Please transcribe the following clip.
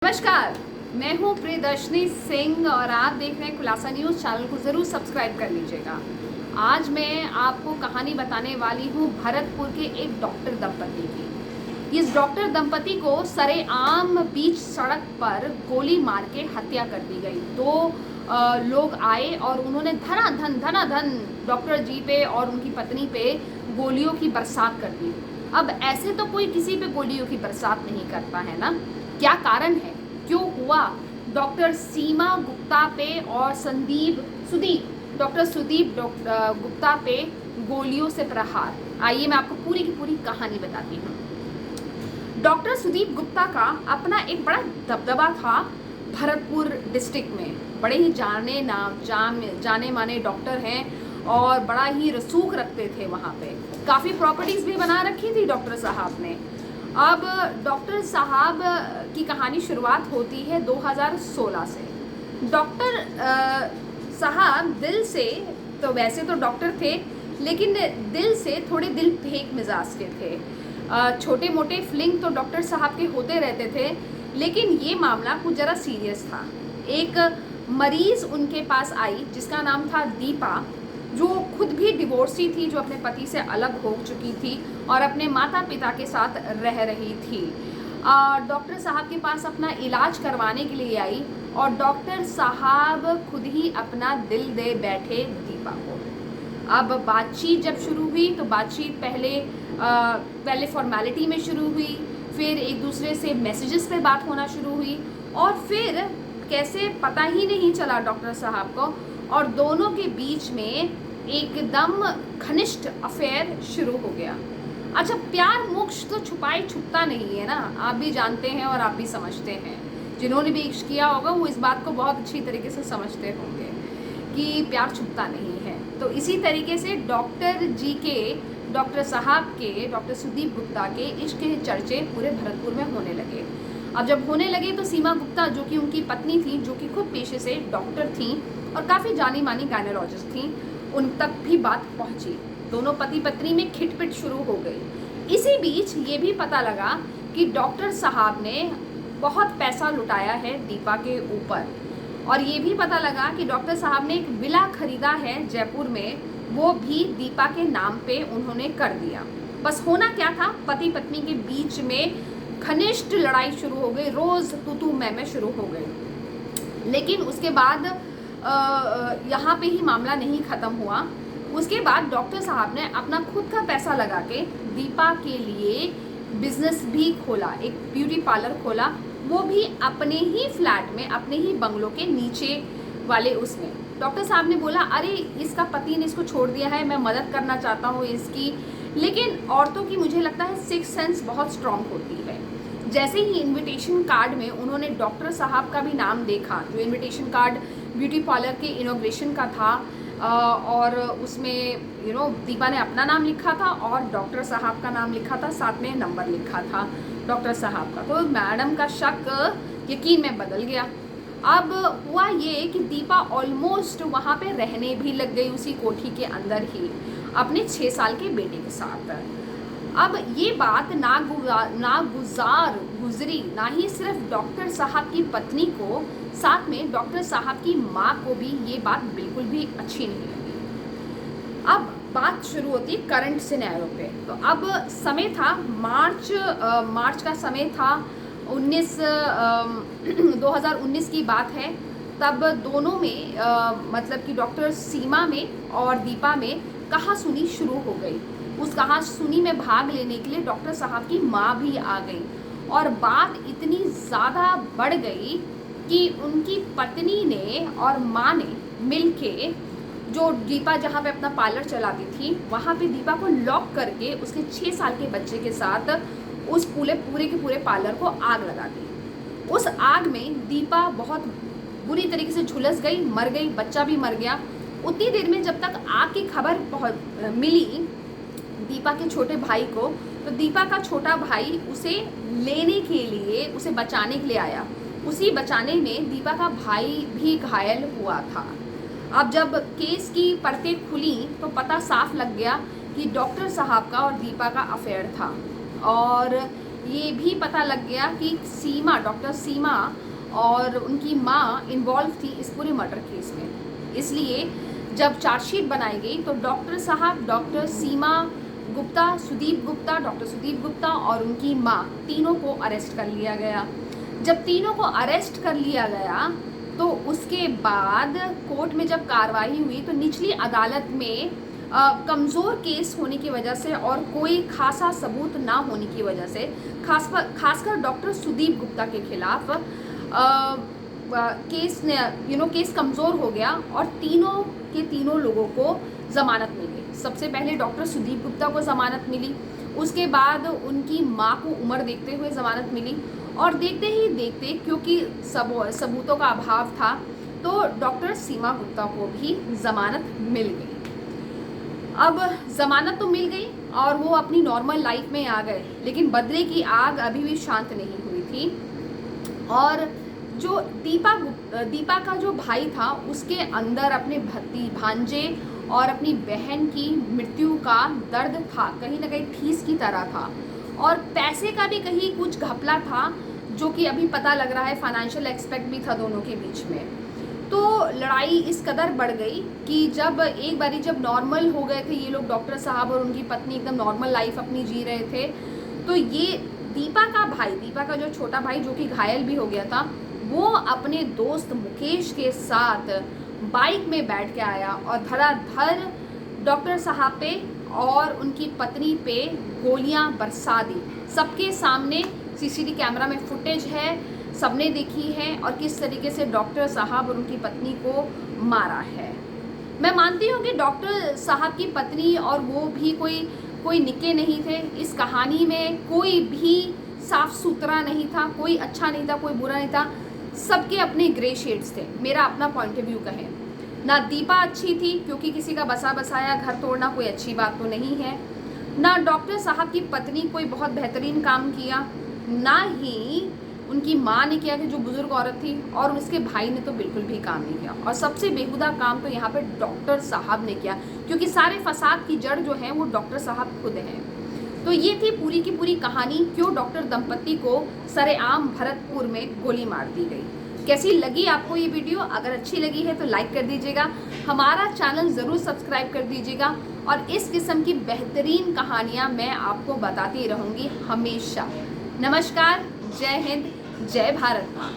नमस्कार, मैं हूं प्रियदर्शनी सिंह और आप देख रहे हैं खुलासा न्यूज़। चैनल को ज़रूर सब्सक्राइब कर लीजिएगा। आज मैं आपको कहानी बताने वाली हूं भरतपुर के एक डॉक्टर दंपति की। इस डॉक्टर दंपति को सरेआम बीच सड़क पर गोली मार के हत्या कर दी गई। दो लोग आए और उन्होंने धनाधन डॉक्टर जी पे और उनकी पत्नी पे गोलियों की बरसात कर दी। अब ऐसे तो कोई किसी पे गोलियों की बरसात नहीं करता है ना। क्या कारण है, क्यों हुआ? डॉक्टर सीमा गुप्ता पे और डॉक्टर सुदीप गुप्ता पे गोलियों से प्रहार। आइए मैं आपको पूरी की पूरी कहानी बताती हूँ। डॉक्टर सुदीप गुप्ता का अपना एक बड़ा दबदबा था भरतपुर डिस्ट्रिक्ट में। बड़े ही जाने माने डॉक्टर हैं और बड़ा ही रसूख रखते थे वहाँ पे। काफ़ी प्रॉपर्टीज़ भी बना रखी थी डॉक्टर साहब ने। अब डॉक्टर साहब की कहानी शुरुआत होती है 2016 से। डॉक्टर साहब दिल से तो वैसे तो डॉक्टर थे, लेकिन दिल से थोड़े दिल फेंक मिजाज के थे। छोटे मोटे फ्लिंग तो डॉक्टर साहब के होते रहते थे, लेकिन ये मामला कुछ ज़रा सीरियस था। एक मरीज़ उनके पास आई जिसका नाम था दीपा, जो खुद भी डिवोर्सी थी, जो अपने पति से अलग हो चुकी थी और अपने माता पिता के साथ रह रही थी। डॉक्टर साहब के पास अपना इलाज करवाने के लिए आई और डॉक्टर साहब खुद ही अपना दिल दे बैठे दीपा को। अब बातचीत जब शुरू हुई तो बातचीत पहले फॉर्मेलिटी में शुरू हुई, फिर एक दूसरे से मैसेजेस पे बात होना शुरू हुई और फिर कैसे पता ही नहीं चला डॉक्टर साहब को और दोनों के बीच में एकदम घनिष्ठ अफेयर शुरू हो गया। अच्छा, प्यार मोक्ष तो छुपाई छुपता नहीं है ना, आप भी जानते हैं और आप भी समझते हैं। जिन्होंने भी इश्क किया होगा वो इस बात को बहुत अच्छी तरीके से समझते होंगे कि प्यार छुपता नहीं है। तो इसी तरीके से डॉक्टर साहब के डॉक्टर सुदीप गुप्ता के इश्क के चर्चे पूरे भरतपुर में होने लगे। अब जब होने लगे तो सीमा गुप्ता, जो कि उनकी पत्नी थी, जो कि खुद पेशे से डॉक्टर थी और काफ़ी जानी मानी गायनोलॉजिस्ट थी, उन तक भी बात पहुंची। दोनों पति पत्नी में खिटपिट शुरू हो गई। इसी बीच ये भी पता लगा कि डॉक्टर साहब ने बहुत पैसा लुटाया है दीपा के ऊपर और ये भी पता लगा कि डॉक्टर साहब ने एक विला खरीदा है जयपुर में, वो भी दीपा के नाम पे उन्होंने कर दिया। बस होना क्या था, पति पत्नी के बीच में घनिष्ठ लड़ाई शुरू हो गई, रोज़ तू मैं शुरू हो गई। लेकिन उसके बाद यहाँ पे ही मामला नहीं ख़त्म हुआ। उसके बाद डॉक्टर साहब ने अपना खुद का पैसा लगा के दीपा के लिए बिजनेस भी खोला, एक ब्यूटी पार्लर खोला, वो भी अपने ही फ्लैट में, अपने ही बंगलों के नीचे वाले उसमें। डॉक्टर साहब ने बोला, अरे इसका पति ने इसको छोड़ दिया है, मैं मदद करना चाहता हूँ इसकी। लेकिन औरतों की मुझे लगता है सिक्स सेंस बहुत स्ट्रांग होती है। जैसे ही इनविटेशन कार्ड में उन्होंने डॉक्टर साहब का भी नाम देखा, जो इनविटेशन कार्ड ब्यूटी पार्लर के इनॉग्रेशन का था और उसमें दीपा ने अपना नाम लिखा था और डॉक्टर साहब का नाम लिखा था, साथ में नंबर लिखा था डॉक्टर साहब का। तो मैडम का शक यकीन में बदल गया। अब हुआ ये कि दीपा ऑलमोस्ट वहाँ पे रहने भी लग गई, उसी कोठी के अंदर ही अपने 6 साल के बेटे के साथ। अब ये बात गुजरी ना ही सिर्फ डॉक्टर साहब की पत्नी को, साथ में डॉक्टर साहब की माँ को भी ये बात बिल्कुल भी अच्छी नहीं लगी। अब बात शुरू होती है करंट सिनेरियो पे। तो अब समय था मार्च का समय था, 2019 की बात है। तब दोनों में मतलब कि डॉक्टर सीमा में और दीपा में कहासुनी शुरू हो गई। उस कहासुनी में भाग लेने के लिए डॉक्टर साहब की माँ भी आ गई और बात इतनी ज़्यादा बढ़ गई कि उनकी पत्नी ने और माँ ने मिलके, जो दीपा जहाँ पे अपना पार्लर चलाती थी, वहाँ पे दीपा को लॉक करके उसके 6 साल के बच्चे के साथ उस पूरे के पूरे पार्लर को आग लगा दी। उस आग में दीपा बहुत बुरी तरीके से झुलस गई, मर गई, बच्चा भी मर गया। उतनी देर में जब तक आग की खबर मिली दीपा के छोटे भाई को, तो दीपा का छोटा भाई उसे लेने के लिए, उसे बचाने के लिए आया। उसी बचाने में दीपा का भाई भी घायल हुआ था। अब जब केस की परतें खुली तो पता साफ लग गया कि डॉक्टर साहब का और दीपा का अफेयर था और ये भी पता लग गया कि सीमा, डॉक्टर सीमा और उनकी माँ इन्वॉल्व थी इस पूरे मर्डर केस में। इसलिए जब चार्जशीट बनाई गई तो डॉक्टर साहब, डॉक्टर सीमा गुप्ता, सुदीप गुप्ता, डॉक्टर सुदीप गुप्ता और उनकी माँ, तीनों को अरेस्ट कर लिया गया। जब तीनों को अरेस्ट कर लिया गया तो उसके बाद कोर्ट में जब कार्रवाई हुई तो निचली अदालत में कमज़ोर केस होने की वजह से और कोई खासा सबूत ना होने की वजह से खासकर डॉक्टर सुदीप गुप्ता के खिलाफ केस कमज़ोर हो गया और तीनों के तीनों लोगों को ज़मानत मिल गई। सबसे पहले डॉक्टर सुदीप गुप्ता को ज़मानत मिली, उसके बाद उनकी माँ को उम्र देखते हुए ज़मानत मिली और देखते ही देखते क्योंकि सबूतों का अभाव था तो डॉक्टर सीमा गुप्ता को भी ज़मानत मिल गई। अब ज़मानत तो मिल गई और वो अपनी नॉर्मल लाइफ में आ गए, लेकिन बदले की आग अभी भी शांत नहीं हुई थी। और जो दीपा का जो भाई था उसके अंदर अपने भांजे और अपनी बहन की मृत्यु का दर्द था, कहीं ना कहीं ठीस की तरह था और पैसे का भी कहीं कुछ घपला था जो कि अभी पता लग रहा है फाइनेंशियल एस्पेक्ट भी था दोनों के बीच में। तो लड़ाई इस कदर बढ़ गई कि जब एक बारी जब नॉर्मल हो गए थे ये लोग, डॉक्टर साहब और उनकी पत्नी एकदम नॉर्मल लाइफ अपनी जी रहे थे, तो ये दीपा का जो छोटा भाई जो कि घायल भी हो गया था, वो अपने दोस्त मुकेश के साथ बाइक में बैठ के आया और धड़ाधड़ डॉक्टर साहब पे और उनकी पत्नी पे गोलियां बरसा दी। सबके सामने सीसीटीवी कैमरा में फुटेज है, सबने देखी है और किस तरीके से डॉक्टर साहब और उनकी पत्नी को मारा है। मैं मानती हूँ कि डॉक्टर साहब की पत्नी और वो भी कोई निके नहीं थे। इस कहानी में कोई भी साफ सुथरा नहीं था, कोई अच्छा नहीं था, कोई बुरा नहीं था, सबके अपने ग्रे शेड्स थे। मेरा अपना पॉइंट ऑफ व्यू कहें, ना दीपा अच्छी थी क्योंकि किसी का बसा बसाया घर तोड़ना कोई अच्छी बात तो नहीं है, ना डॉक्टर साहब की पत्नी कोई बहुत बेहतरीन काम किया, ना ही उनकी माँ ने किया कि जो बुजुर्ग औरत थी, और उसके भाई ने तो बिल्कुल भी काम नहीं किया। और सबसे बेहुदा काम तो यहाँ पे डॉक्टर साहब ने किया क्योंकि सारे फसाद की जड़ जो है वो डॉक्टर साहब खुद हैं। तो ये थी पूरी की पूरी कहानी, क्यों डॉक्टर दंपति को सरेआम भरतपुर में गोली मार दी गई। कैसी लगी आपको ये वीडियो? अगर अच्छी लगी है तो लाइक कर दीजिएगा, हमारा चैनल ज़रूर सब्सक्राइब कर दीजिएगा और इस किस्म की बेहतरीन कहानियाँ मैं आपको बताती रहूँगी हमेशा। नमस्कार, जय हिंद, जय भारत माँ।